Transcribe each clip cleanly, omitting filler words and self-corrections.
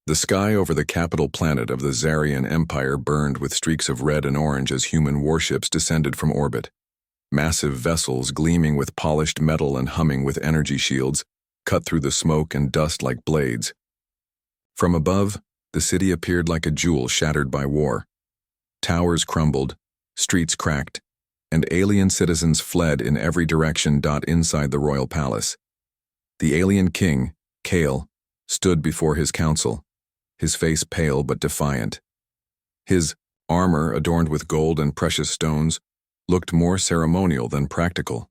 The sky over the capital planet of the Zarian Empire burned with streaks of red and orange as human warships descended from orbit. Massive vessels gleaming with polished metal and humming with energy shields cut through the smoke and dust like blades. From above, the city appeared like a jewel shattered by war. Towers crumbled, streets cracked, and alien citizens fled in every direction. Inside the royal palace, the alien king, Kale, stood before his council, his face pale but defiant. His armor, adorned with gold and precious stones, looked more ceremonial than practical.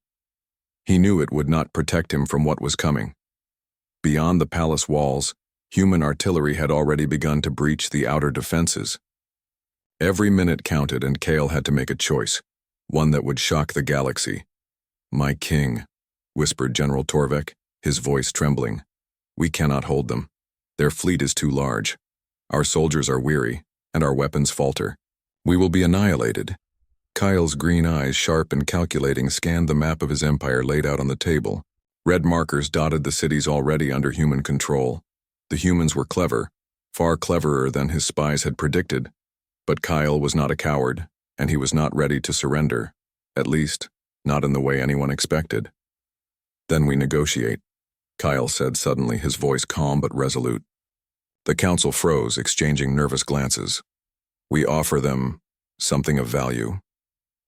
He knew it would not protect him from what was coming. Beyond the palace walls, human artillery had already begun to breach the outer defenses. Every minute counted, and Kale had to make a choice, one that would shock the galaxy. "My king," whispered General Torvek, his voice trembling. "We cannot hold them. Their fleet is too large. Our soldiers are weary, and our weapons falter. We will be annihilated." Kyle's green eyes, sharp and calculating, scanned the map of his empire laid out on the table. Red markers dotted the cities already under human control. The humans were clever, far cleverer than his spies had predicted. But Kyle was not a coward, and he was not ready to surrender, at least, not in the way anyone expected. "Then we negotiate," Kyle said suddenly, his voice calm but resolute. The council froze, exchanging nervous glances. "We offer them something of value,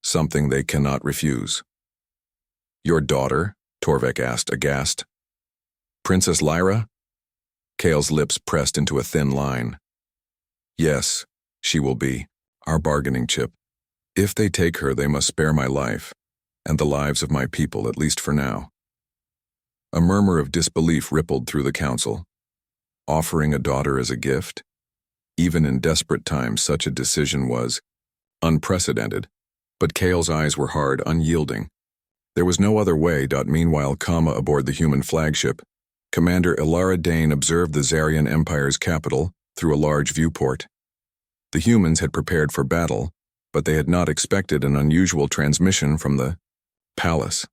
something they cannot refuse." "Your daughter?" Torvek asked, aghast. "Princess Lyra?" Kale's lips pressed into a thin line. "Yes, she will be our bargaining chip. If they take her, they must spare my life, and the lives of my people, at least for now." A murmur of disbelief rippled through the council. Offering a daughter as a gift? Even in desperate times, such a decision was unprecedented, but Kale's eyes were hard, unyielding. There was no other way. Meanwhile, aboard the human flagship, Commander Ilara Dane observed the Zarian Empire's capital through a large viewport. The humans had prepared for battle, but they had not expected an unusual transmission from the palace.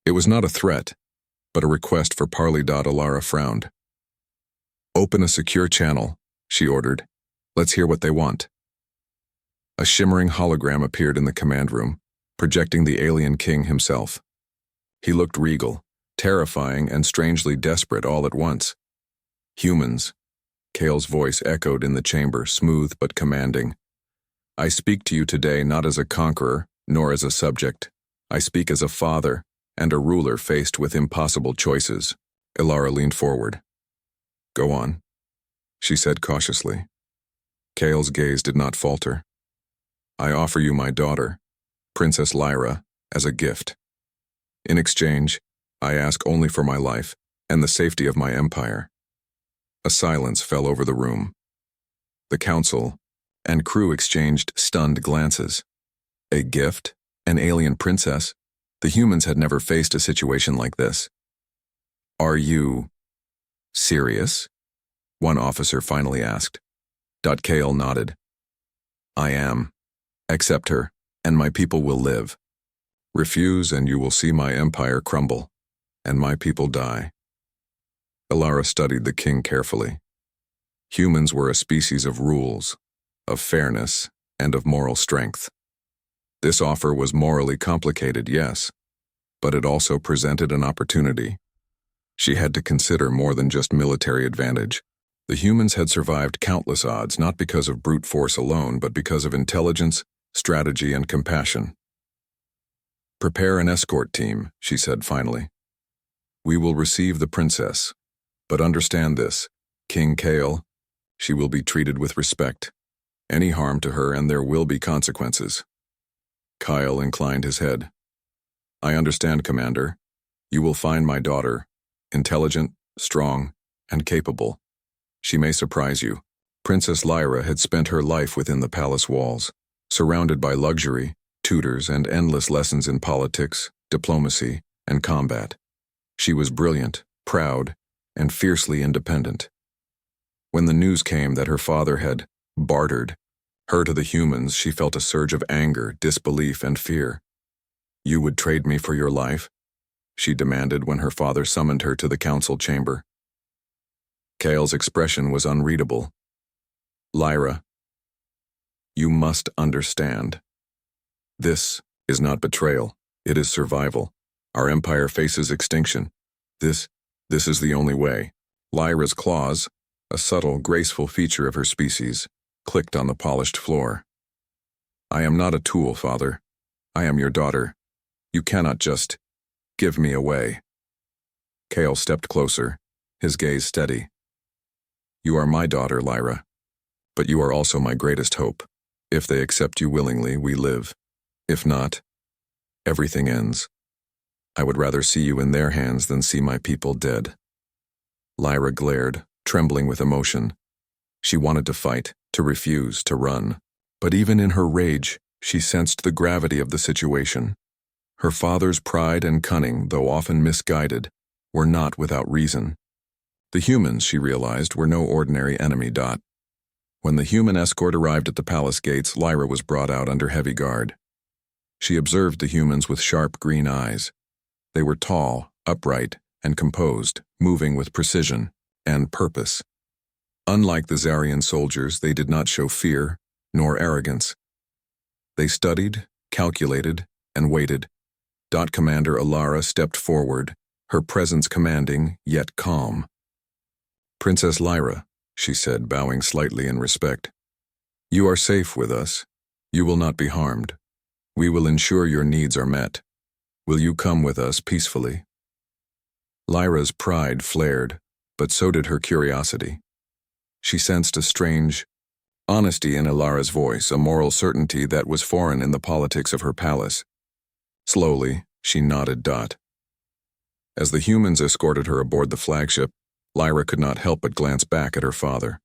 It was not a threat, but a request for parley. Ilara frowned. "Open a secure channel," she ordered. "Let's hear what they want." A shimmering hologram appeared in the command room, projecting the alien king himself. He looked regal, terrifying, and strangely desperate all at once. "Humans," Kale's voice echoed in the chamber, smooth but commanding. "I speak to you today not as a conqueror, nor as a subject. I speak as a father and a ruler faced with impossible choices." Ilara leaned forward. "Go on," she said cautiously. Kale's gaze did not falter. "I offer you my daughter, Princess Lyra, as a gift. In exchange, I ask only for my life and the safety of my empire." A silence fell over the room. The council and crew exchanged stunned glances. A gift? An alien princess? The humans had never faced a situation like this. "Are you serious?" one officer finally asked. Kale nodded. "I am. Accept her, and my people will live. Refuse, and you will see my empire crumble, and my people die." Ilara studied the king carefully. Humans were a species of rules, of fairness, and of moral strength. This offer was morally complicated, yes, but it also presented an opportunity. She had to consider more than just military advantage. The humans had survived countless odds, not because of brute force alone, but because of intelligence, strategy, and compassion. "Prepare an escort team," she said finally. "We will receive the princess, but understand this, King Kale, she will be treated with respect. Any harm to her and there will be consequences." Kyle inclined his head. "I understand, Commander. You will find my daughter intelligent, strong, and capable. She may surprise you." Princess Lyra had spent her life within the palace walls, surrounded by luxury, tutors, and endless lessons in politics, diplomacy, and combat. She was brilliant, proud, and fiercely independent. When the news came that her father had bartered her to the humans, she felt a surge of anger, disbelief, and fear. "You would trade me for your life?" she demanded when her father summoned her to the council chamber. Kale's expression was unreadable. Lyra, you must understand. This is not betrayal. It is survival. Our empire faces extinction. This is the only way. Lyra's claws, a subtle, graceful feature of her species, clicked on the polished floor. I am not a tool, Father. I am your daughter. You cannot just give me away. Kale stepped closer, his gaze steady. You are my daughter, Lyra, but you are also my greatest hope. If they accept you willingly, we live. If not, everything ends. I would rather see you in their hands than see my people dead. Lyra glared, trembling with emotion. She wanted to fight, to refuse, to run. But even in her rage, she sensed the gravity of the situation. Her father's pride and cunning, though often misguided, were not without reason. The humans, she realized, were no ordinary enemy. When the human escort arrived at the palace gates, Lyra was brought out under heavy guard. She observed the humans with sharp green eyes. They were tall, upright, and composed, moving with precision and purpose. Unlike the Zarian soldiers, they did not show fear nor arrogance. They studied, calculated, and waited. Commander Alara stepped forward, her presence commanding, yet calm. Princess Lyra, she said, bowing slightly in respect. You are safe with us. You will not be harmed. We will ensure your needs are met. Will you come with us peacefully? Lyra's pride flared, but so did her curiosity. She sensed a strange honesty in Alara's voice, a moral certainty that was foreign in the politics of her palace. Slowly, she nodded. As the humans escorted her aboard the flagship, Lyra could not help but glance back at her father.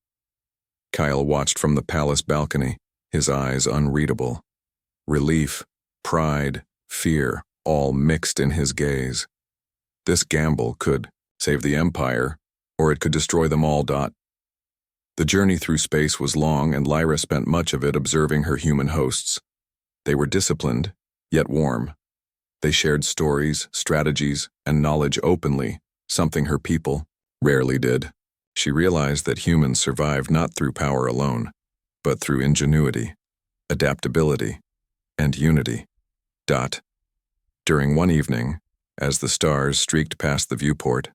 Kyle watched from the palace balcony, his eyes unreadable. Relief, pride, fear, all mixed in his gaze. This gamble could save the Empire, or it could destroy them all. The journey through space was long, and Lyra spent much of it observing her human hosts. They were disciplined, yet warm. They shared stories, strategies, and knowledge openly, something her people rarely did. She realized that humans survived not through power alone, but through ingenuity, adaptability, and unity. During one evening, as the stars streaked past the viewport,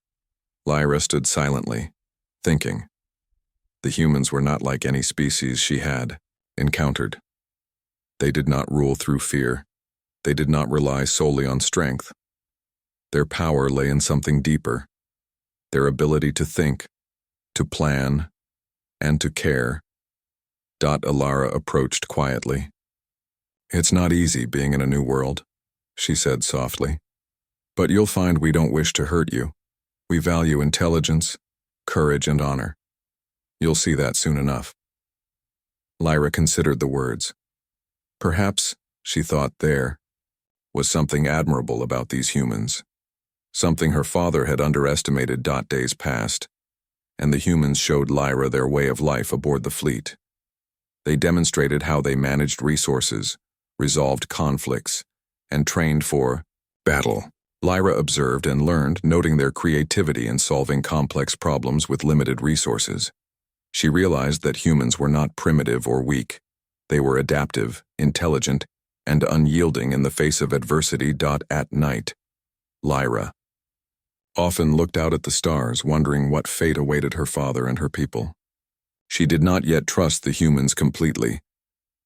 Lyra stood silently, thinking. The humans were not like any species she had encountered. They did not rule through fear. They did not rely solely on strength. Their power lay in something deeper, their ability to think, to plan, and to care. Alara approached quietly. It's not easy being in a new world, she said softly. But you'll find we don't wish to hurt you. We value intelligence, courage, and honor. You'll see that soon enough. Lyra considered the words. Perhaps, she thought, there was something admirable about these humans. Something her father had underestimated. Days passed, and the humans showed Lyra their way of life aboard the fleet. They demonstrated how they managed resources, resolved conflicts, and trained for battle. Lyra observed and learned, noting their creativity in solving complex problems with limited resources. She realized that humans were not primitive or weak. They were adaptive, intelligent, and unyielding in the face of adversity. At night, Lyra often looked out at the stars, wondering what fate awaited her father and her people. She did not yet trust the humans completely,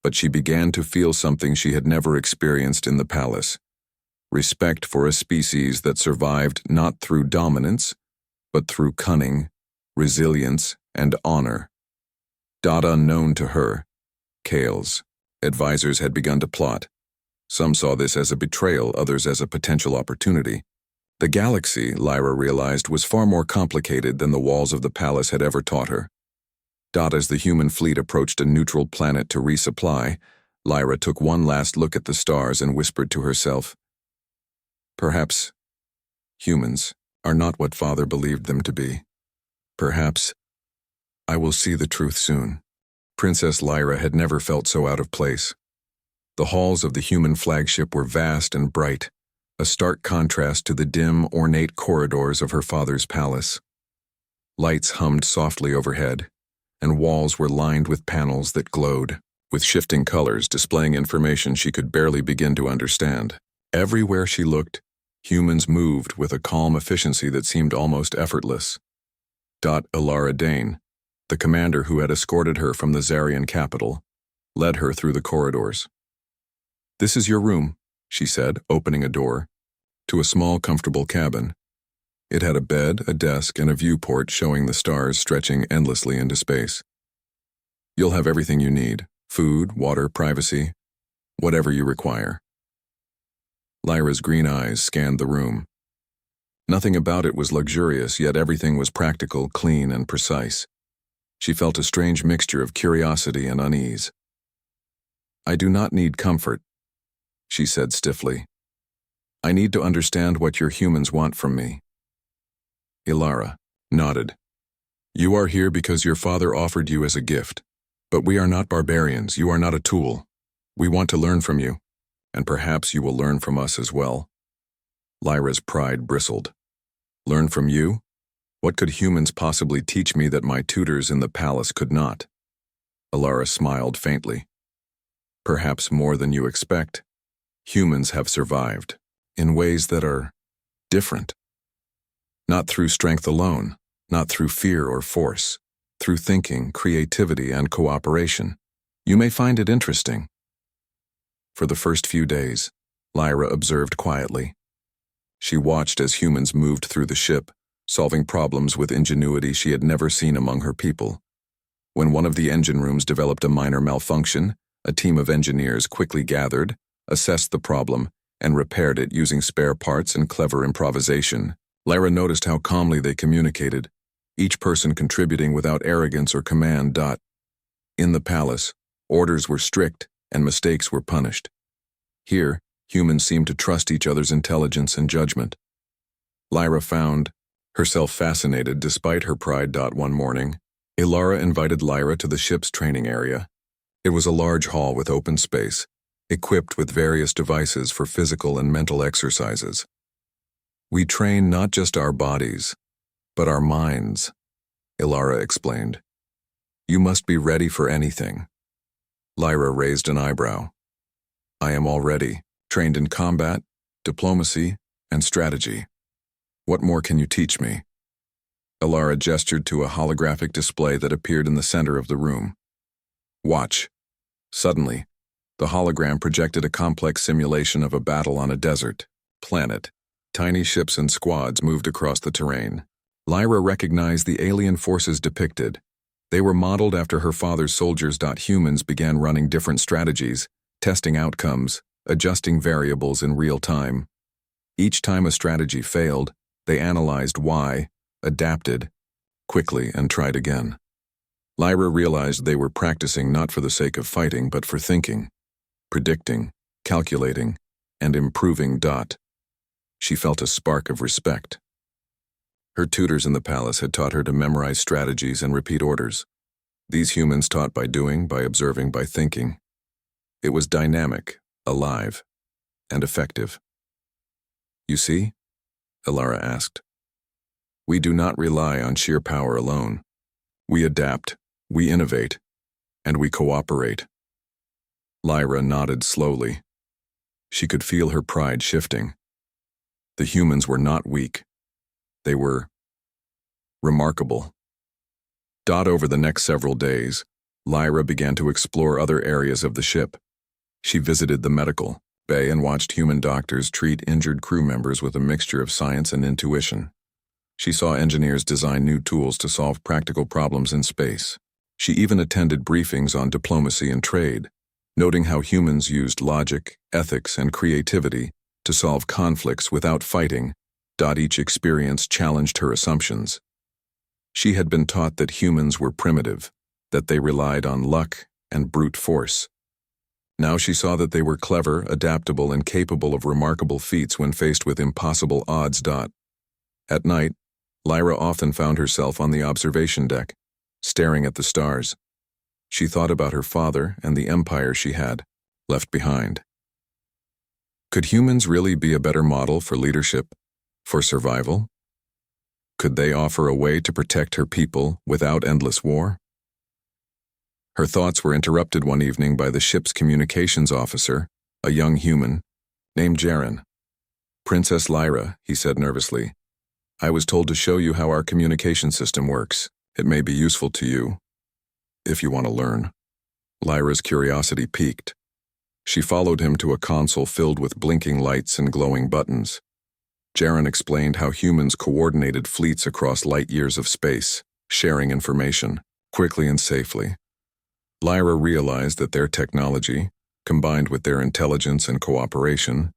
but she began to feel something she had never experienced in the palace. Respect for a species that survived not through dominance, but through cunning, resilience, and honor. Unknown to her, Kale's advisors had begun to plot. Some saw this as a betrayal, others as a potential opportunity. The galaxy, Lyra realized, was far more complicated than the walls of the palace had ever taught her. As the human fleet approached a neutral planet to resupply, Lyra took one last look at the stars and whispered to herself, perhaps humans are not what Father believed them to be. Perhaps I will see the truth soon. Princess Lyra had never felt so out of place. The halls of the human flagship were vast and bright, a stark contrast to the dim, ornate corridors of her father's palace. Lights hummed softly overhead, and walls were lined with panels that glowed, with shifting colors displaying information she could barely begin to understand. Everywhere she looked, humans moved with a calm efficiency that seemed almost effortless. Ilara Dane, the commander who had escorted her from the Zarian capital, led her through the corridors. "This is your room," she said, opening a door to a small, comfortable cabin. It had a bed, a desk, and a viewport showing the stars stretching endlessly into space. "You'll have everything you need: food, water, privacy, whatever you require." Lyra's green eyes scanned the room. Nothing about it was luxurious, yet everything was practical, clean, and precise. She felt a strange mixture of curiosity and unease. "I do not need comfort," she said stiffly. "I need to understand what your humans want from me." Ilara nodded. "You are here because your father offered you as a gift. But we are not barbarians. You are not a tool. We want to learn from you, and perhaps you will learn from us as well." Lyra's pride bristled. "Learn from you? What could humans possibly teach me that my tutors in the palace could not?" Ilara smiled faintly. "Perhaps more than you expect. Humans have survived, in ways that are different. Not through strength alone, not through fear or force, through thinking, creativity, and cooperation. You may find it interesting." For the first few days, Lyra observed quietly. She watched as humans moved through the ship, solving problems with ingenuity she had never seen among her people. When one of the engine rooms developed a minor malfunction, a team of engineers quickly gathered, assessed the problem, and repaired it using spare parts and clever improvisation. Lyra noticed how calmly they communicated, each person contributing without arrogance or command. In the palace, orders were strict and mistakes were punished. Here, humans seemed to trust each other's intelligence and judgment. Lyra found herself fascinated despite her pride. One morning, Ilara invited Lyra to the ship's training area. It was a large hall with open space, equipped with various devices for physical and mental exercises. "We train not just our bodies, but our minds," Ilara explained. "You must be ready for anything." Lyra raised an eyebrow. "I am already trained in combat, diplomacy, and strategy. What more can you teach me?" Ilara gestured to a holographic display that appeared in the center of the room. "Watch." Suddenly, the hologram projected a complex simulation of a battle on a desert planet. Tiny ships and squads moved across the terrain. Lyra recognized the alien forces depicted. They were modeled after her father's soldiers. Humans began running different strategies, testing outcomes, adjusting variables in real time. Each time a strategy failed, they analyzed why, adapted quickly, and tried again. Lyra realized they were practicing not for the sake of fighting, but for thinking, predicting, calculating, and improving. She felt a spark of respect. Her tutors in the palace had taught her to memorize strategies and repeat orders. These humans taught by doing, by observing, by thinking. It was dynamic, alive, and effective. "You see?" Ilara asked. "We do not rely on sheer power alone. We adapt, we innovate, and we cooperate." Lyra nodded slowly. She could feel her pride shifting. The humans were not weak. They were remarkable. Over the next several days, Lyra began to explore other areas of the ship. She visited the medical bay and watched human doctors treat injured crew members with a mixture of science and intuition. She saw engineers design new tools to solve practical problems in space. She even attended briefings on diplomacy and trade, noting how humans used logic, ethics, and creativity to solve conflicts without fighting. Each experience challenged her assumptions. She had been taught that humans were primitive, that they relied on luck and brute force. Now she saw that they were clever, adaptable, and capable of remarkable feats when faced with impossible odds. At night, Lyra often found herself on the observation deck, staring at the stars. She thought about her father and the empire she had left behind. Could humans really be a better model for leadership, for survival? Could they offer a way to protect her people without endless war? Her thoughts were interrupted one evening by the ship's communications officer, a young human, named Jaren. "Princess Lyra," he said nervously, "I was told to show you how our communication system works. It may be useful to you, if you want to learn." Lyra's curiosity piqued. She followed him to a console filled with blinking lights and glowing buttons. Jaren explained how humans coordinated fleets across light years of space, sharing information, quickly and safely. Lyra realized that their technology, combined with their intelligence and cooperation,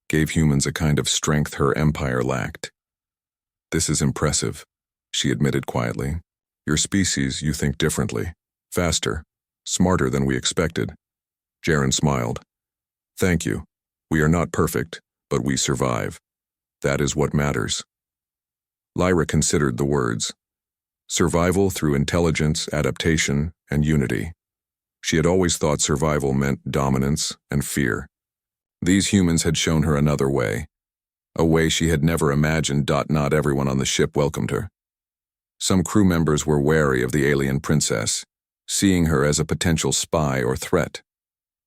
gave humans a kind of strength her empire lacked. "This is impressive," she admitted quietly. "Your species, you think differently, faster, smarter than we expected." Jaren smiled. "Thank you. We are not perfect, but we survive. That is what matters." Lyra considered the words. Survival through intelligence, adaptation, and unity. She had always thought survival meant dominance and fear. These humans had shown her another way, a way she had never imagined. Not everyone on the ship welcomed her. Some crew members were wary of the alien princess, seeing her as a potential spy or threat.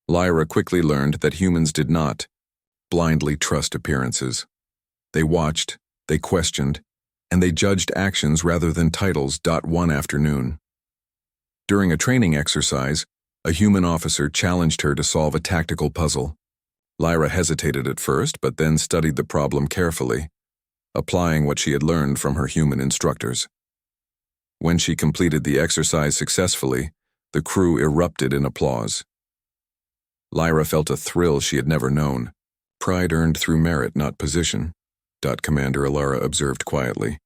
Lyra quickly learned that humans did not blindly trust appearances. They watched, they questioned, and they judged actions rather than titles. One afternoon, during a training exercise, a human officer challenged her to solve a tactical puzzle. Lyra hesitated at first, but then studied the problem carefully, applying what she had learned from her human instructors. When she completed the exercise successfully, the crew erupted in applause. Lyra felt a thrill she had never known. Pride earned through merit, not position. Commander Alara observed quietly,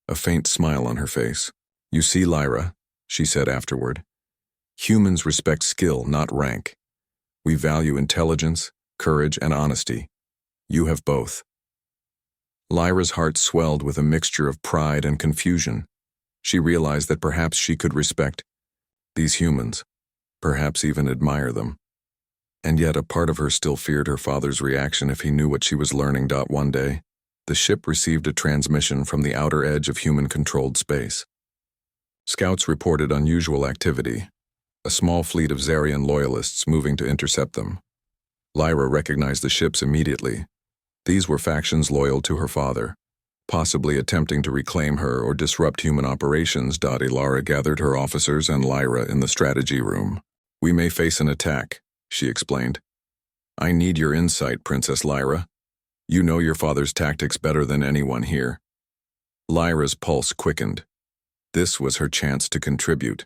a faint smile on her face. "You see, Lyra," she said afterward, "humans respect skill, not rank. We value intelligence, courage, and honesty. You have both." Lyra's heart swelled with a mixture of pride and confusion. She realized that perhaps she could respect these humans, perhaps even admire them. And yet a part of her still feared her father's reaction if he knew what she was learning. One day, the ship received a transmission from the outer edge of human-controlled space. Scouts reported unusual activity, a small fleet of Zarian loyalists moving to intercept them. Lyra recognized the ships immediately. These were factions loyal to her father, possibly attempting to reclaim her or disrupt human operations. Ilara gathered her officers and Lyra in the strategy room. "We may face an attack," she explained. "I need your insight, Princess Lyra. You know your father's tactics better than anyone here." Lyra's pulse quickened. This was her chance to contribute.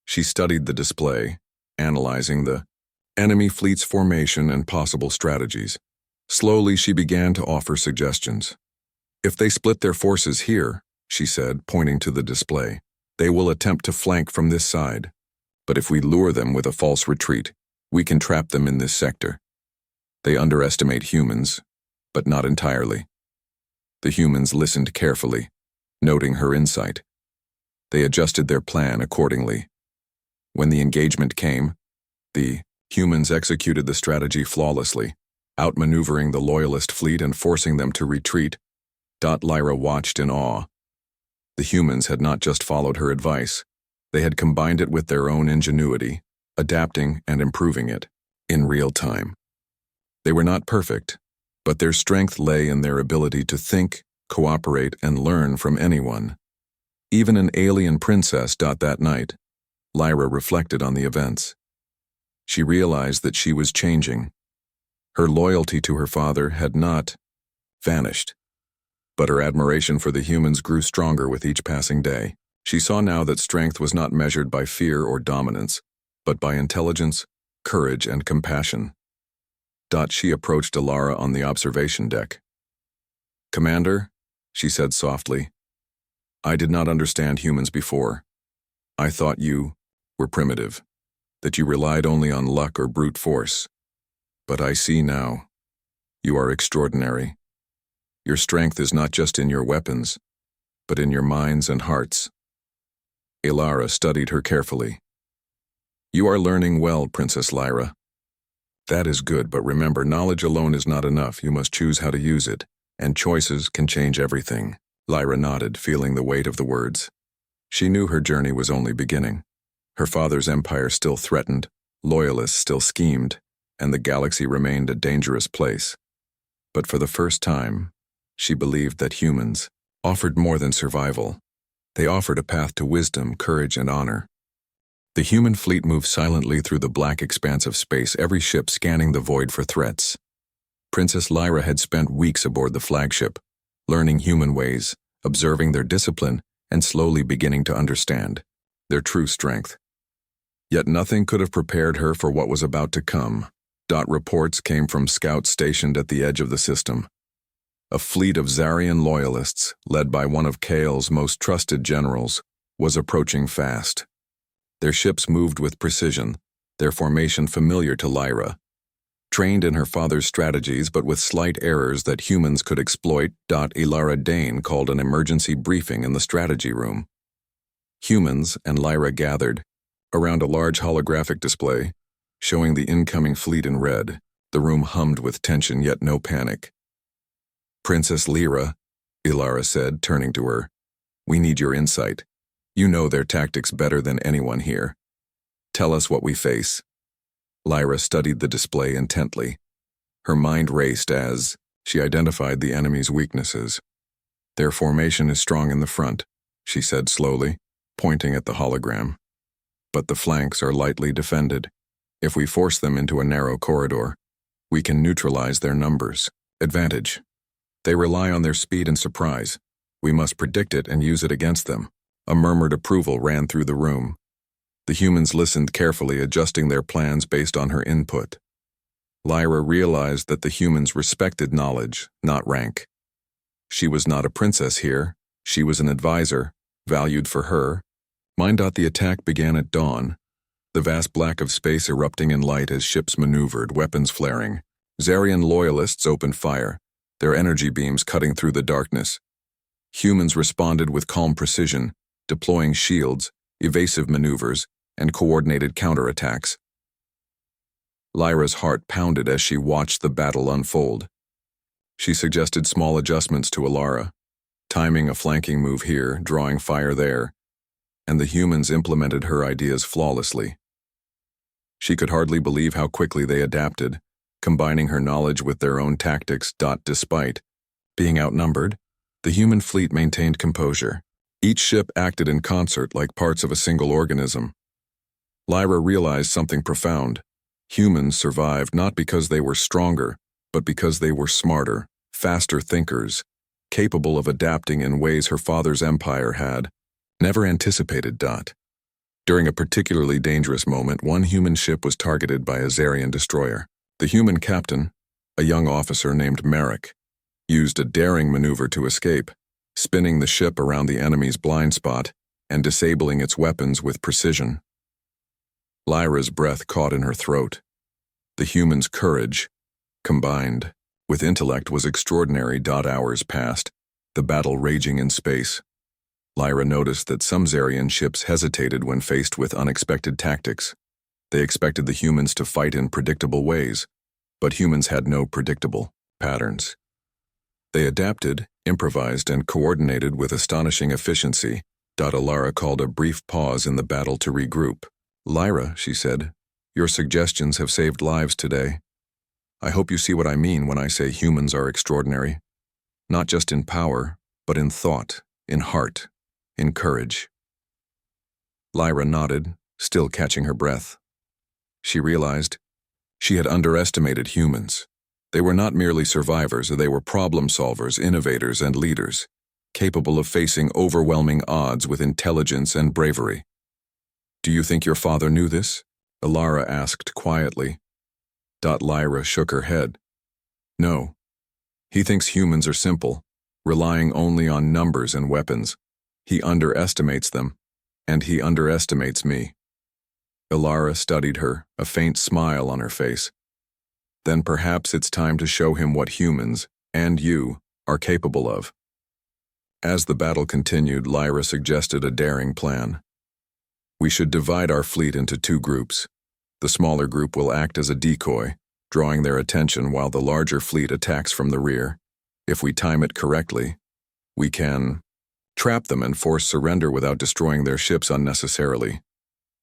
She studied the display, analyzing the enemy fleet's formation and possible strategies. Slowly, she began to offer suggestions. "If they split their forces here," she said, pointing to the display, "they will attempt to flank from this side. But if we lure them with a false retreat, we can trap them in this sector. They underestimate humans, but not entirely." The humans listened carefully, noting her insight. They adjusted their plan accordingly. When the engagement came, the humans executed the strategy flawlessly, outmaneuvering the loyalist fleet and forcing them to retreat. Lyra watched in awe. The humans had not just followed her advice, they had combined it with their own ingenuity, adapting and improving it in real time. They were not perfect, but their strength lay in their ability to think, cooperate, and learn from anyone. Even an alien princess. That night, Lyra reflected on the events. She realized that she was changing. Her loyalty to her father had not vanished, but her admiration for the humans grew stronger with each passing day. She saw now that strength was not measured by fear or dominance, but by intelligence, courage, and compassion. She approached Alara on the observation deck. "Commander," she said softly, "I did not understand humans before. I thought you were primitive, that you relied only on luck or brute force. But I see now. You are extraordinary. Your strength is not just in your weapons, but in your minds and hearts." Alara studied her carefully. "You are learning well, Princess Lyra. That is good, but remember, knowledge alone is not enough. You must choose how to use it, and choices can change everything." Lyra nodded, feeling the weight of the words. She knew her journey was only beginning. Her father's empire still threatened, loyalists still schemed, and the galaxy remained a dangerous place. But for the first time, she believed that humans offered more than survival. They offered a path to wisdom, courage, and honor. The human fleet moved silently through the black expanse of space, every ship scanning the void for threats. Princess Lyra had spent weeks aboard the flagship, learning human ways, observing their discipline, and slowly beginning to understand their true strength. Yet nothing could have prepared her for what was about to come. Reports came from scouts stationed at the edge of the system. A fleet of Zarian loyalists, led by one of Kael's most trusted generals, was approaching fast. Their ships moved with precision, their formation familiar to Lyra. Trained in her father's strategies but with slight errors that humans could exploit, Ilara Dane called an emergency briefing in the strategy room. Humans and Lyra gathered around a large holographic display, showing the incoming fleet in red. The room hummed with tension, yet no panic. "Princess Lyra," Ilara said, turning to her, "we need your insight. You know their tactics better than anyone here. Tell us what we face." Lyra studied the display intently. Her mind raced as she identified the enemy's weaknesses. "Their formation is strong in the front," she said slowly, pointing at the hologram. "But the flanks are lightly defended. If we force them into a narrow corridor, we can neutralize their numbers. Advantage. They rely on their speed and surprise. We must predict it and use it against them." A murmured approval ran through the room. The humans listened carefully, adjusting their plans based on her input. Lyra realized that the humans respected knowledge, not rank. She was not a princess here. She was an advisor, valued for her. The attack began at dawn, the vast black of space erupting in light as ships maneuvered, weapons flaring. Zarian loyalists opened fire, their energy beams cutting through the darkness. Humans responded with calm precision, deploying shields, evasive maneuvers, and coordinated counterattacks. Lyra's heart pounded as she watched the battle unfold. She suggested small adjustments to Ilara, timing a flanking move here, drawing fire there, and the humans implemented her ideas flawlessly. She could hardly believe how quickly they adapted, combining her knowledge with their own tactics. Despite being outnumbered, the human fleet maintained composure. Each ship acted in concert like parts of a single organism. Lyra realized something profound. Humans survived not because they were stronger, but because they were smarter, faster thinkers, capable of adapting in ways her father's empire had never anticipated. During a particularly dangerous moment, one human ship was targeted by a Zarian destroyer. The human captain, a young officer named Merrick, used a daring maneuver to escape, spinning the ship around the enemy's blind spot and disabling its weapons with precision. Lyra's breath caught in her throat. The human's courage, combined with intellect, was extraordinary. Hours passed, the battle raging in space. Lyra noticed that some Zarian ships hesitated when faced with unexpected tactics. They expected the humans to fight in predictable ways, but humans had no predictable patterns. They adapted, improvised, and coordinated with astonishing efficiency. Ilara called a brief pause in the battle to regroup. "Lyra," she said, "your suggestions have saved lives today. I hope you see what I mean when I say humans are extraordinary. Not just in power, but in thought, in heart, in courage." Lyra nodded, still catching her breath. She realized she had underestimated humans. They were not merely survivors, they were problem solvers, innovators, and leaders, capable of facing overwhelming odds with intelligence and bravery. "Do you think your father knew this?" Ilara asked quietly. Lyra shook her head. "No. He thinks humans are simple, relying only on numbers and weapons. He underestimates them, and he underestimates me." Ilara studied her, a faint smile on her face. "Then perhaps it's time to show him what humans, and you, are capable of." As the battle continued, Lyra suggested a daring plan. "We should divide our fleet into two groups. The smaller group will act as a decoy, drawing their attention while the larger fleet attacks from the rear. If we time it correctly, We can trap them and force surrender without destroying their ships unnecessarily.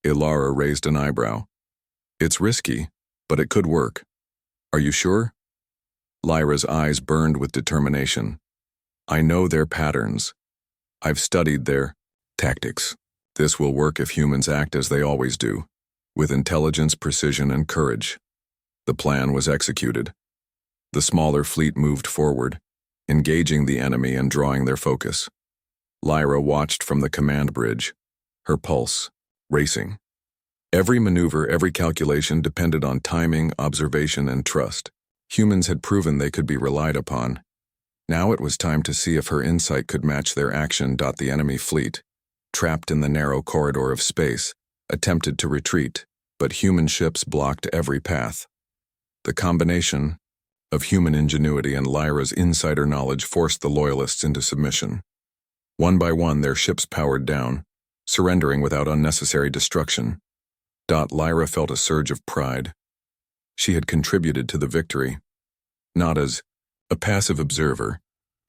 Ilara raised an eyebrow. It's risky, but it could work. Are you sure? Lyra's eyes burned with determination. I know their patterns. I've studied their tactics. This will work if humans act as they always do, with intelligence, precision, and courage. The plan was executed. The smaller fleet moved forward, engaging the enemy and drawing their focus. Lyra watched from the command bridge, her pulse racing. Every maneuver, every calculation depended on timing, observation, and trust. Humans had proven they could be relied upon. Now it was time to see if her insight could match their action. The enemy fleet, trapped in the narrow corridor of space, attempted to retreat, but human ships blocked every path. The combination of human ingenuity and Lyra's insider knowledge forced the Loyalists into submission. One by one, their ships powered down, surrendering without unnecessary destruction. Lyra felt a surge of pride. She had contributed to the victory, not as a passive observer,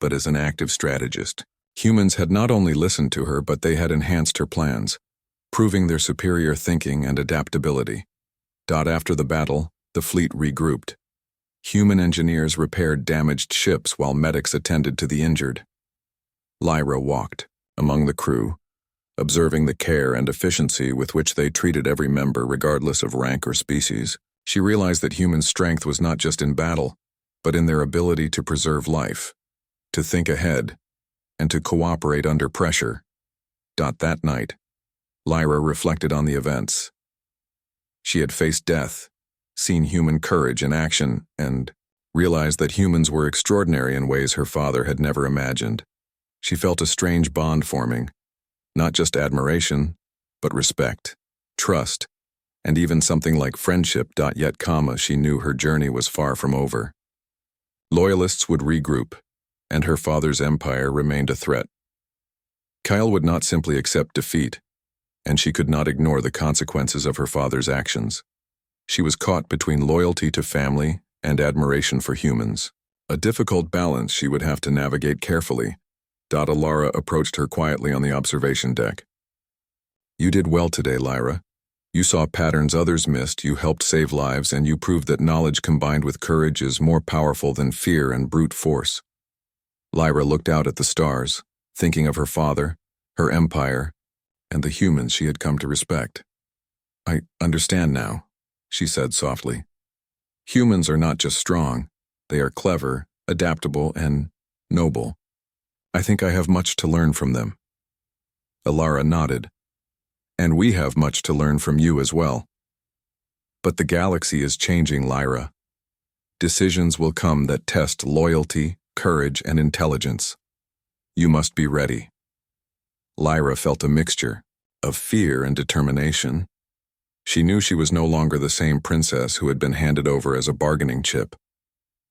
but as an active strategist. Humans had not only listened to her, but they had enhanced her plans, proving their superior thinking and adaptability. After the battle, the fleet regrouped. Human engineers repaired damaged ships while medics attended to the injured. Lyra walked among the crew, observing the care and efficiency with which they treated every member regardless of rank or species. She realized that human strength was not just in battle, but in their ability to preserve life, to think ahead, and to cooperate under pressure. That night, Lyra reflected on the events. She had faced death, seen human courage in action, and realized that humans were extraordinary in ways her father had never imagined. She felt a strange bond forming, not just admiration, but respect, trust, and even something like friendship. Yet, she knew her journey was far from over. Loyalists would regroup, and her father's empire remained a threat. Kyle would not simply accept defeat, and she could not ignore the consequences of her father's actions. She was caught between loyalty to family and admiration for humans, a difficult balance she would have to navigate carefully. Ilara approached her quietly on the observation deck. You did well today, Lyra. You saw patterns others missed, you helped save lives, and you proved that knowledge combined with courage is more powerful than fear and brute force. Lyra looked out at the stars, thinking of her father, her empire, and the humans she had come to respect. I understand now, she said softly. Humans are not just strong, they are clever, adaptable, and noble. I think I have much to learn from them. Ilara nodded. And we have much to learn from you as well. But the galaxy is changing, Lyra. Decisions will come that test loyalty, courage, and intelligence. You must be ready. Lyra felt a mixture of fear and determination. She knew she was no longer the same princess who had been handed over as a bargaining chip.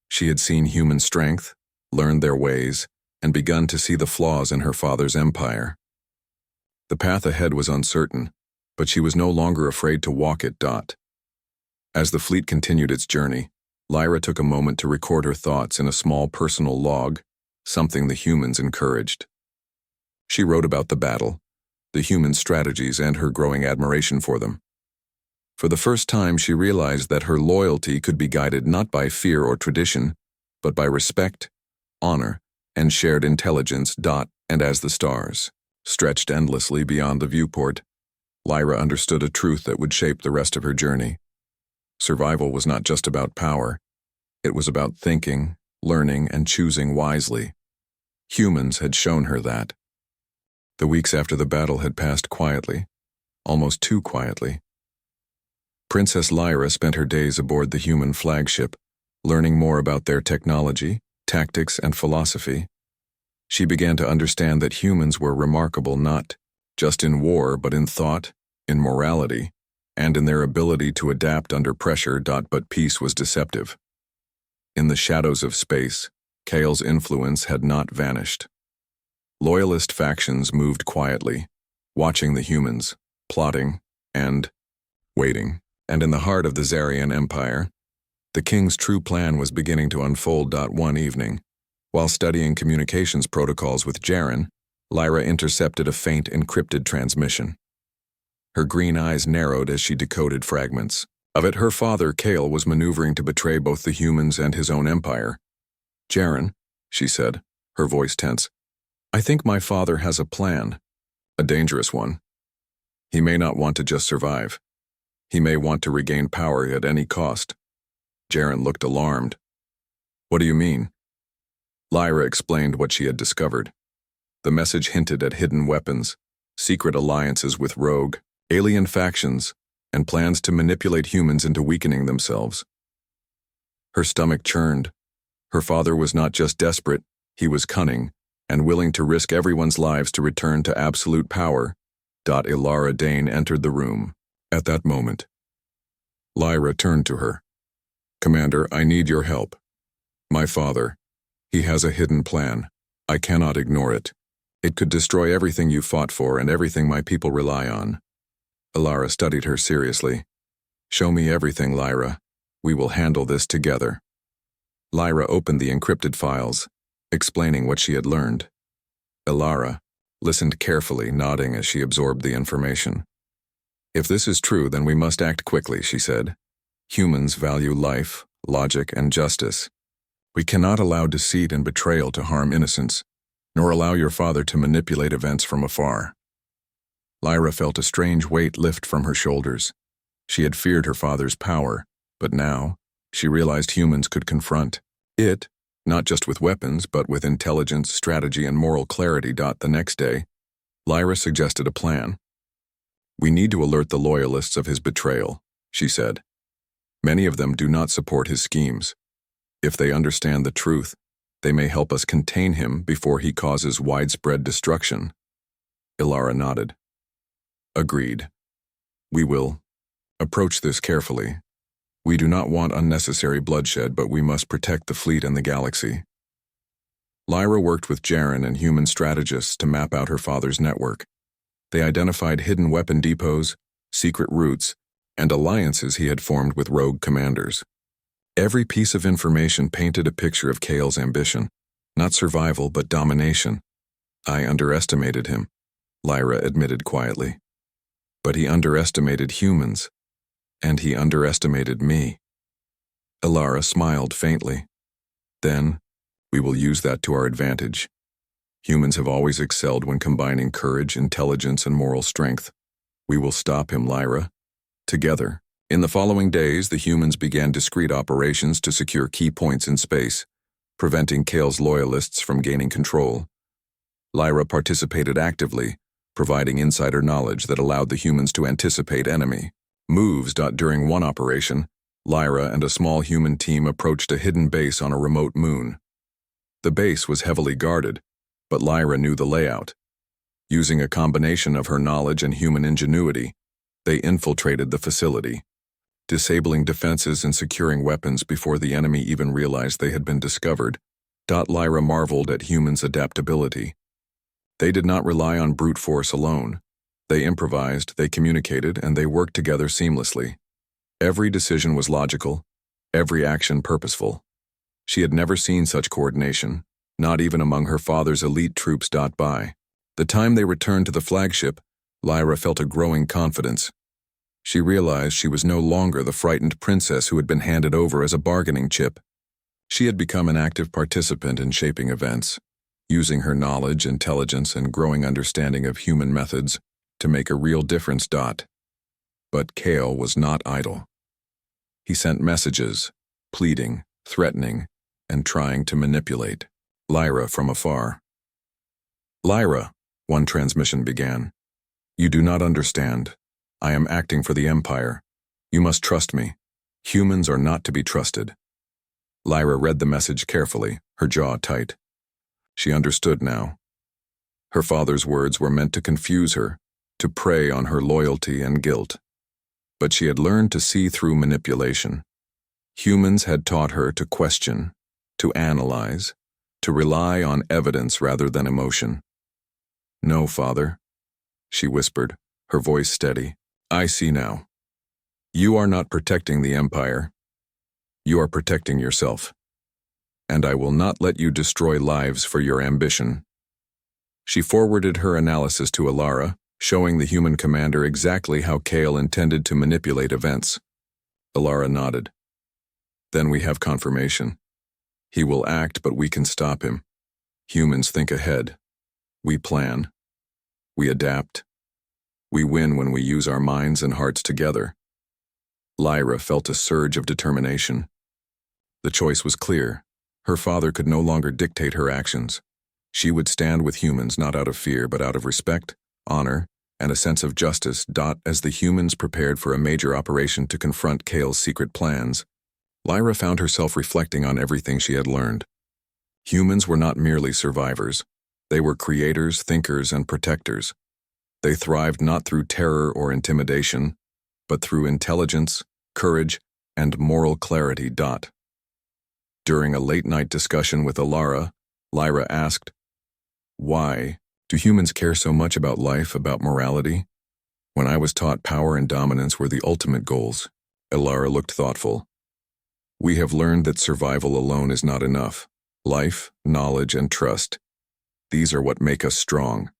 She had seen human strength, learned their ways, and begun to see the flaws in her father's empire. The path ahead was uncertain, but she was no longer afraid to walk it. As the fleet continued its journey, Lyra took a moment to record her thoughts in a small personal log, something the humans encouraged. She wrote about the battle, the human strategies, and her growing admiration for them. For the first time, she realized that her loyalty could be guided not by fear or tradition, but by respect, honor, and shared intelligence. And as the stars stretched endlessly beyond the viewport, Lyra understood a truth that would shape the rest of her journey. Survival was not just about power. It was about thinking, learning, and choosing wisely. Humans had shown her that. The weeks after the battle had passed quietly, almost too quietly. Princess Lyra spent her days aboard the human flagship, learning more about their technology, tactics, and philosophy. She began to understand that humans were remarkable not just in war, but in thought, in morality, and in their ability to adapt under pressure. But peace was deceptive. In the shadows of space, Kale's influence had not vanished. Loyalist factions moved quietly, watching the humans, plotting, and waiting. And in the heart of the Zarian Empire, the king's true plan was beginning to unfold. One evening, While studying communications protocols with Jaren, Lyra intercepted a faint encrypted transmission. Her green eyes narrowed as she decoded fragments. Of it, her father, Kale, was maneuvering to betray both the humans and his own empire. "Jaren," she said, her voice tense, "I think my father has a plan. A dangerous one. He may not want to just survive. He may want to regain power at any cost." Jaren looked alarmed. "What do you mean?" Lyra explained what she had discovered. The message hinted at hidden weapons, secret alliances with rogue, alien factions, and plans to manipulate humans into weakening themselves. Her stomach churned. Her father was not just desperate, he was cunning, and willing to risk everyone's lives to return to absolute power. Ilara Dane entered the room. At that moment, Lyra turned to her. "Commander, I need your help. My father, he has a hidden plan. I cannot ignore it. It could destroy everything you fought for and everything my people rely on." Ilara studied her seriously. "Show me everything, Lyra. We will handle this together." Lyra opened the encrypted files, explaining what she had learned. Ilara listened carefully, nodding as she absorbed the information. "If this is true, then we must act quickly," she said. "Humans value life, logic, and justice. We cannot allow deceit and betrayal to harm innocents, nor allow your father to manipulate events from afar." Lyra felt a strange weight lift from her shoulders. She had feared her father's power, but now she realized humans could confront it, not just with weapons, but with intelligence, strategy, and moral clarity. The next day, Lyra suggested a plan. "We need to alert the loyalists of his betrayal," she said. "Many of them do not support his schemes. If they understand the truth, they may help us contain him before he causes widespread destruction." Ilara nodded. "Agreed. We will approach this carefully. We do not want unnecessary bloodshed, but we must protect the fleet and the galaxy." Lyra worked with Jaren and human strategists to map out her father's network. They identified hidden weapon depots, secret routes, and alliances he had formed with rogue commanders. Every piece of information painted a picture of Kale's ambition, not survival but domination. "I underestimated him," Lyra admitted quietly. "But he underestimated humans, and he underestimated me." Ilara smiled faintly. "Then, we will use that to our advantage. Humans have always excelled when combining courage, intelligence, and moral strength. We will stop him, Lyra. Together." In the following days, the humans began discreet operations to secure key points in space, preventing Kale's loyalists from gaining control. Lyra participated actively, providing insider knowledge that allowed the humans to anticipate enemy moves. During one operation, Lyra and a small human team approached a hidden base on a remote moon. The base was heavily guarded, but Lyra knew the layout. Using a combination of her knowledge and human ingenuity, they infiltrated the facility, disabling defenses and securing weapons before the enemy even realized they had been discovered. Lyra marveled at humans' adaptability. They did not rely on brute force alone. They improvised, they communicated, and they worked together seamlessly. Every decision was logical, every action purposeful. She had never seen such coordination, not even among her father's elite troops. By the time they returned to the flagship, Lyra felt a growing confidence. She realized she was no longer the frightened princess who had been handed over as a bargaining chip. She had become an active participant in shaping events, using her knowledge, intelligence, and growing understanding of human methods to make a real difference. But Kale was not idle. He sent messages, pleading, threatening, and trying to manipulate Lyra from afar. "Lyra," one transmission began, "you do not understand. I am acting for the Empire. You must trust me. Humans are not to be trusted." Lyra read the message carefully, her jaw tight. She understood now. Her father's words were meant to confuse her, to prey on her loyalty and guilt. But she had learned to see through manipulation. Humans had taught her to question, to analyze, to rely on evidence rather than emotion. "No, father," she whispered, her voice steady. "I see now. You are not protecting the Empire. You are protecting yourself." and I will not let you destroy lives for your ambition. She forwarded her analysis to Alara, showing the human commander exactly how Kale intended to manipulate events. Alara nodded. Then we have confirmation. He will act, but we can stop him. Humans think ahead. We plan. We adapt. We win when we use our minds and hearts together. Lyra felt a surge of determination. The choice was clear. Her father could no longer dictate her actions. She would stand with humans not out of fear but out of respect, honor, and a sense of justice. As the humans prepared for a major operation to confront Kale's secret plans, Lyra found herself reflecting on everything she had learned. Humans were not merely survivors. They were creators, thinkers, and protectors. They thrived not through terror or intimidation, but through intelligence, courage, and moral clarity. During a late-night discussion with Alara, Lyra asked, "Why do humans care so much about life, about morality? When I was taught power and dominance were the ultimate goals." Alara looked thoughtful. "We have learned that survival alone is not enough. Life, knowledge, and trust. These are what make us strong.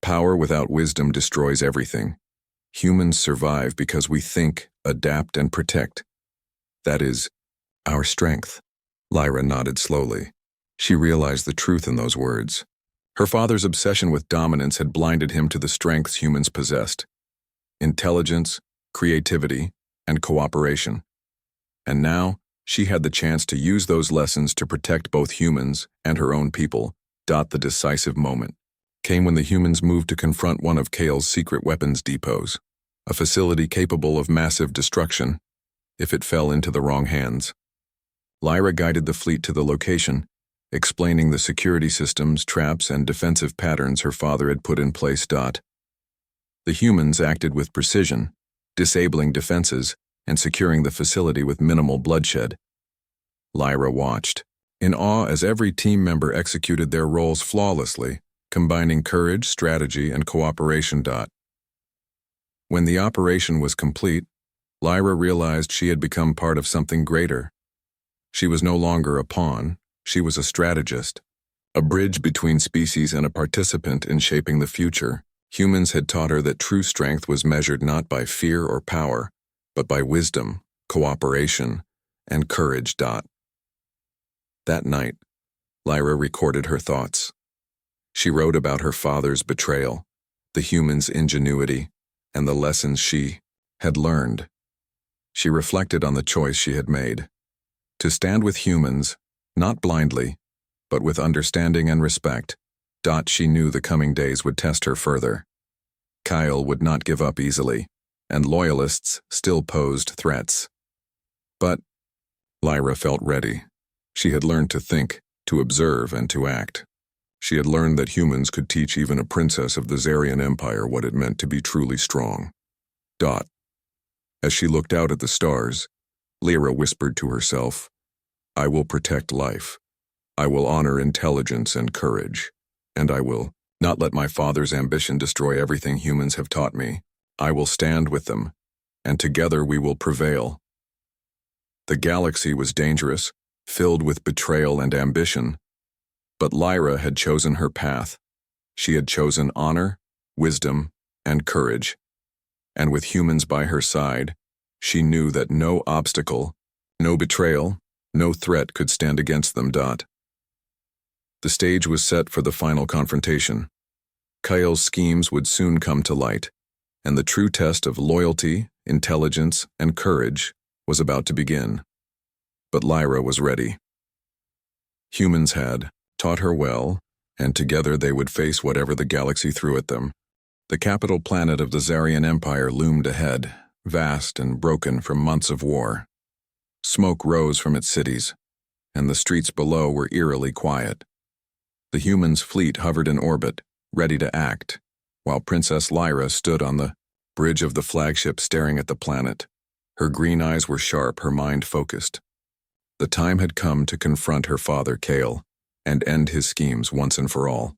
Power without wisdom destroys everything. Humans survive because we think, adapt, and protect. That is our strength." Lyra nodded slowly. She realized the truth in those words. Her father's obsession with dominance had blinded him to the strengths humans possessed: intelligence, creativity, and cooperation. And now, she had the chance to use those lessons to protect both humans and her own people. The decisive moment came when the humans moved to confront one of Kale's secret weapons depots, a facility capable of massive destruction if it fell into the wrong hands. Lyra guided the fleet to the location, explaining the security systems, traps, and defensive patterns her father had put in place. The humans acted with precision, disabling defenses and securing the facility with minimal bloodshed. Lyra watched, in awe as every team member executed their roles flawlessly, combining courage, strategy, and cooperation. When the operation was complete, Lyra realized she had become part of something greater. She was no longer a pawn, she was a strategist, a bridge between species and a participant in shaping the future. Humans had taught her that true strength was measured not by fear or power, but by wisdom, cooperation, and courage. That night, Lyra recorded her thoughts. She wrote about her father's betrayal, the humans' ingenuity, and the lessons she had learned. She reflected on the choice she had made: to stand with humans, not blindly, but with understanding and respect. She knew the coming days would test her further. Kyle would not give up easily, and loyalists still posed threats. But Lyra felt ready. She had learned to think, to observe, and to act. She had learned that humans could teach even a princess of the Zarian Empire what it meant to be truly strong. As she looked out at the stars, Lyra whispered to herself, "I will protect life. I will honor intelligence and courage. And I will not let my father's ambition destroy everything humans have taught me. I will stand with them, and together we will prevail." The galaxy was dangerous, filled with betrayal and ambition. But Lyra had chosen her path. She had chosen honor, wisdom, and courage. And with humans by her side, she knew that no obstacle, no betrayal, no threat could stand against them. The stage was set for the final confrontation. Kyle's schemes would soon come to light, and the true test of loyalty, intelligence, and courage was about to begin. But Lyra was ready. Humans had taught her well, and together they would face whatever the galaxy threw at them. The capital planet of the Zarian Empire loomed ahead, vast and broken from months of war. Smoke rose from its cities, and the streets below were eerily quiet. The humans' fleet hovered in orbit, ready to act, while Princess Lyra stood on the bridge of the flagship staring at the planet. Her green eyes were sharp, her mind focused. The time had come to confront her father, Kale, and end his schemes once and for all.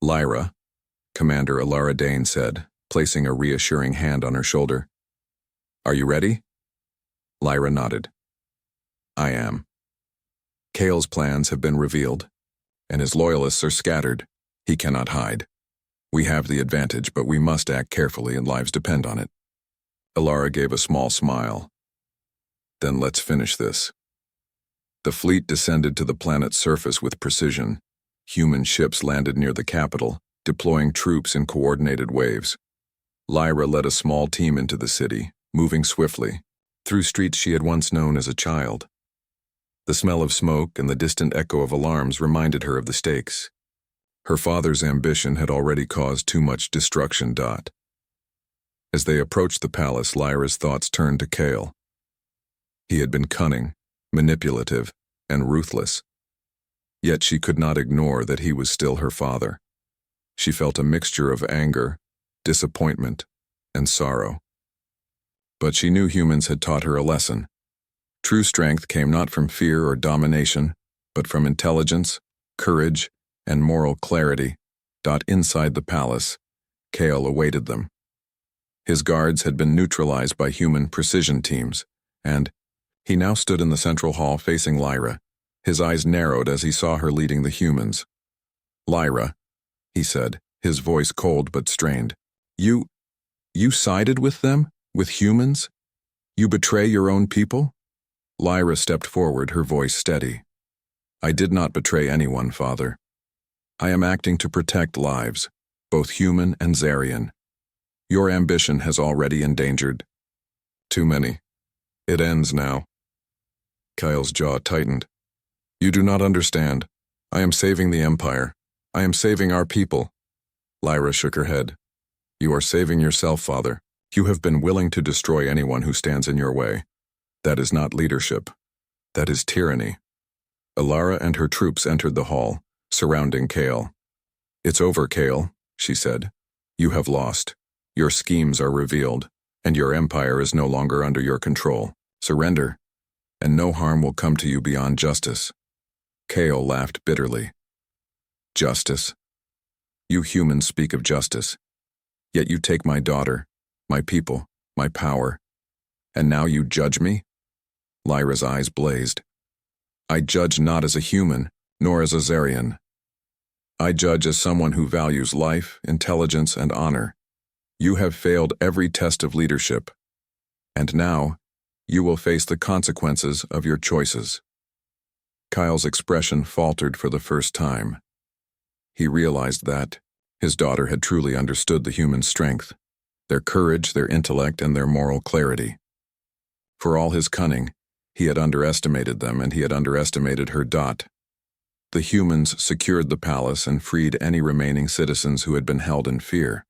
"Lyra," Commander Alara Dane said, placing a reassuring hand on her shoulder. "Are you ready?" Lyra nodded. "I am." Kale's plans have been revealed, and his loyalists are scattered. He cannot hide. We have the advantage, but we must act carefully and lives depend on it. Alara gave a small smile. Then let's finish this. The fleet descended to the planet's surface with precision. Human ships landed near the capital, deploying troops in coordinated waves. Lyra led a small team into the city, moving swiftly, through streets she had once known as a child. The smell of smoke and the distant echo of alarms reminded her of the stakes. Her father's ambition had already caused too much destruction. As they approached the palace, Lyra's thoughts turned to Kale. He had been cunning, manipulative, and ruthless. Yet she could not ignore that he was still her father. She felt a mixture of anger, disappointment, and sorrow. But she knew humans had taught her a lesson. True strength came not from fear or domination, but from intelligence, courage, and moral clarity. Inside the palace, Kale awaited them. His guards had been neutralized by human precision teams, and he now stood in the central hall facing Lyra. His eyes narrowed as he saw her leading the humans. "Lyra," he said, his voice cold but strained. You sided with them? With humans? You betray your own people?" Lyra stepped forward, her voice steady. "I did not betray anyone, Father. I am acting to protect lives, both human and Zarian. Your ambition has already endangered too many. It ends now." Kyle's jaw tightened. "You do not understand. I am saving the Empire. I am saving our people." Lyra shook her head. "You are saving yourself, Father. You have been willing to destroy anyone who stands in your way. That is not leadership. That is tyranny." Alara and her troops entered the hall, surrounding Kale. "It's over, Kale," she said. "You have lost. Your schemes are revealed, and your empire is no longer under your control. Surrender, and no harm will come to you beyond justice." Kale laughed bitterly. "Justice? You humans speak of justice. Yet you take my daughter, my people, my power, and now you judge me?" Lyra's eyes blazed. "I judge not as a human, nor as a Zarian. I judge as someone who values life, intelligence, and honor. You have failed every test of leadership, and now you will face the consequences of your choices." Kyle's expression faltered for the first time. He realized that his daughter had truly understood the human strength, their courage, their intellect, and their moral clarity. For all his cunning, he had underestimated them, and he had underestimated her. The humans secured the palace and freed any remaining citizens who had been held in fear.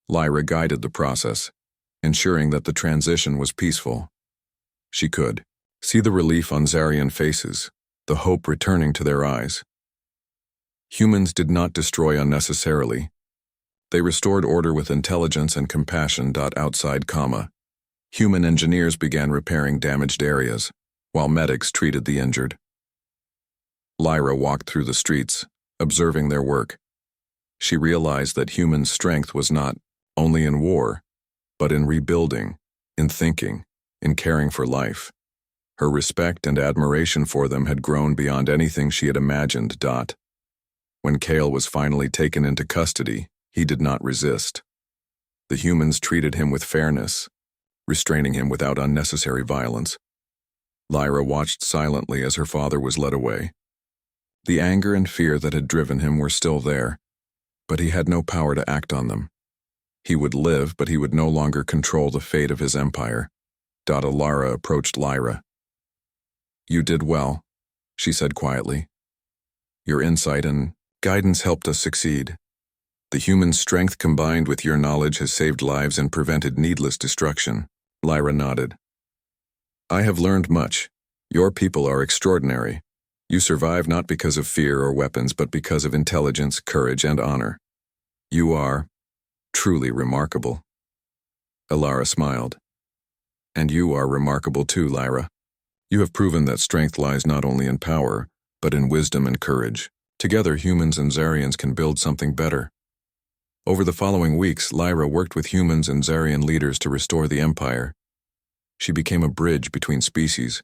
Lyra guided the process, ensuring that the transition was peaceful. She could see the relief on Zarian faces, the hope returning to their eyes. Humans did not destroy unnecessarily. They restored order with intelligence and compassion. Outside, human engineers began repairing damaged areas, while medics treated the injured. Lyra walked through the streets, observing their work. She realized that human strength was not only in war, but in rebuilding, in thinking, in caring for life. Her respect and admiration for them had grown beyond anything she had imagined. When Kale was finally taken into custody, he did not resist. The humans treated him with fairness, restraining him without unnecessary violence. Lyra watched silently as her father was led away. The anger and fear that had driven him were still there, but he had no power to act on them. He would live, but he would no longer control the fate of his empire. Alara approached Lyra. "You did well," she said quietly. "Your insight and guidance helped us succeed. The human strength combined with your knowledge has saved lives and prevented needless destruction." Lyra nodded. "I have learned much. Your people are extraordinary. You survive not because of fear or weapons, but because of intelligence, courage, and honor. You are truly remarkable." Alara smiled. "And you are remarkable too, Lyra. You have proven that strength lies not only in power, but in wisdom and courage. Together, humans and Zarians can build something better." Over the following weeks, Lyra worked with humans and Zarian leaders to restore the empire. She became a bridge between species,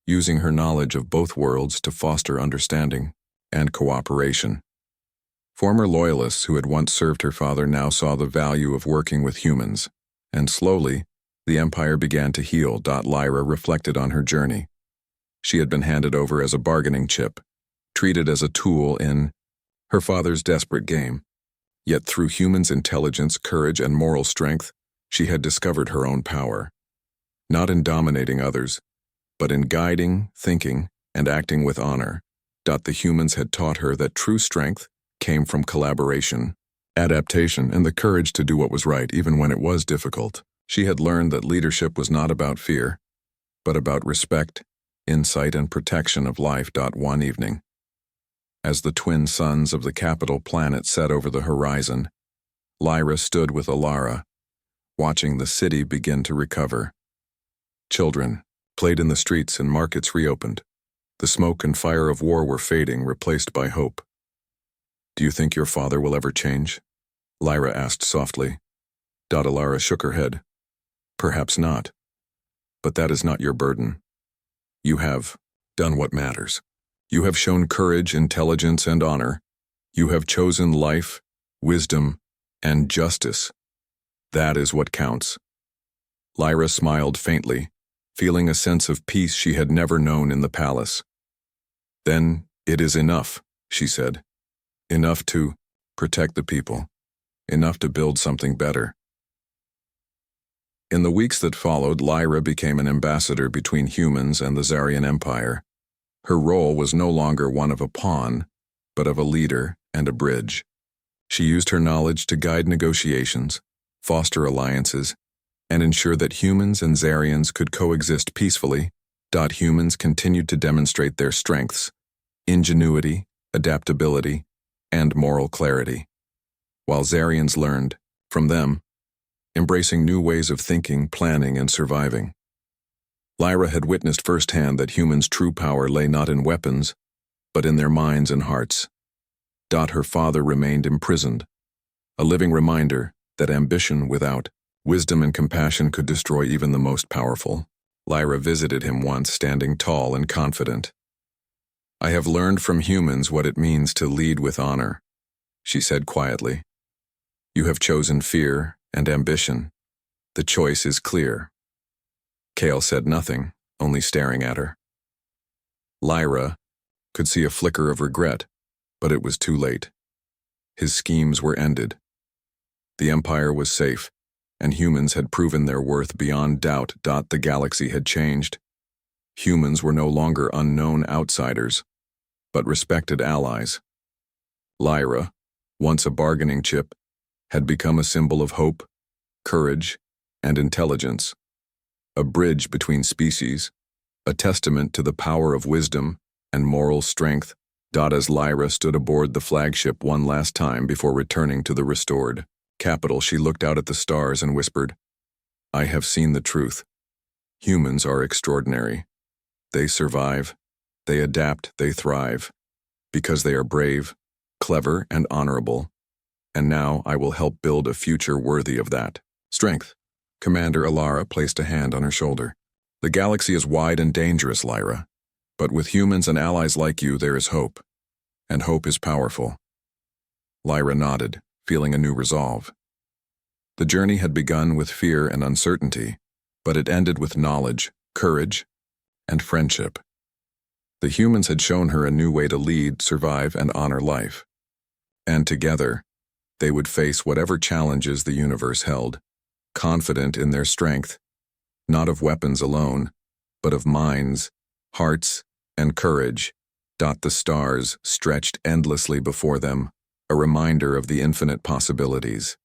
using her knowledge of both worlds to foster understanding and cooperation. Former loyalists who had once served her father now saw the value of working with humans, and slowly, the Empire began to heal. Lyra reflected on her journey. She had been handed over as a bargaining chip, treated as a tool in her father's desperate game. Yet through humans' intelligence, courage, and moral strength, she had discovered her own power. Not in dominating others, but in guiding, thinking, and acting with honor. The humans had taught her that true strength came from collaboration, adaptation, and the courage to do what was right even when it was difficult. She had learned that leadership was not about fear, but about respect, insight, and protection of life. One evening, as the twin suns of the capital planet set over the horizon, Lyra stood with Alara, watching the city begin to recover. Children played in the streets and markets reopened. The smoke and fire of war were fading, replaced by hope. "Do you think your father will ever change?" Lyra asked softly. Alara shook her head. "Perhaps not. But that is not your burden. You have done what matters. You have shown courage, intelligence, and honor. You have chosen life, wisdom, and justice. That is what counts." Lyra smiled faintly, feeling a sense of peace she had never known in the palace. "Then it is enough," she said. "Enough to protect the people. Enough to build something better." In the weeks that followed, Lyra became an ambassador between humans and the Zarian Empire. Her role was no longer one of a pawn, but of a leader and a bridge. She used her knowledge to guide negotiations, foster alliances, and ensure that humans and Zarians could coexist peacefully. Humans continued to demonstrate their strengths, ingenuity, adaptability, and moral clarity, while Zarians learned from them, embracing new ways of thinking, planning, and surviving. Lyra had witnessed firsthand that humans' true power lay not in weapons, but in their minds and hearts. Her father remained imprisoned, a living reminder that ambition without wisdom and compassion could destroy even the most powerful. Lyra visited him once, standing tall and confident. "I have learned from humans what it means to lead with honor," she said quietly. "You have chosen fear and ambition. The choice is clear." Kale said nothing, only staring at her. Lyra could see a flicker of regret, but it was too late. His schemes were ended. The Empire was safe, and humans had proven their worth beyond doubt. The galaxy had changed. Humans were no longer unknown outsiders, but respected allies. Lyra, once a bargaining chip, had become a symbol of hope, courage, and intelligence, a bridge between species, a testament to the power of wisdom and moral strength. As Lyra stood aboard the flagship one last time before returning to the restored capital, she looked out at the stars and whispered, "I have seen the truth. Humans are extraordinary. They survive, they adapt, they thrive, because they are brave, clever, and honorable. And now I will help build a future worthy of that strength." Commander Alara placed a hand on her shoulder. "The galaxy is wide and dangerous, Lyra. But with humans and allies like you, there is hope. And hope is powerful." Lyra nodded, feeling a new resolve. The journey had begun with fear and uncertainty, but it ended with knowledge, courage, and friendship. The humans had shown her a new way to lead, survive, and honor life. And together, they would face whatever challenges the universe held, confident in their strength, not of weapons alone, but of minds, hearts, and courage. The stars stretched endlessly before them, a reminder of the infinite possibilities.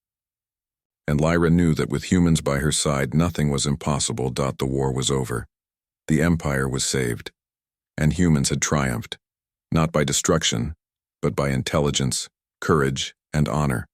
And Lyra knew that with humans by her side, nothing was impossible. The war was over. The Empire was saved, and humans had triumphed, not by destruction, but by intelligence, courage, and honor.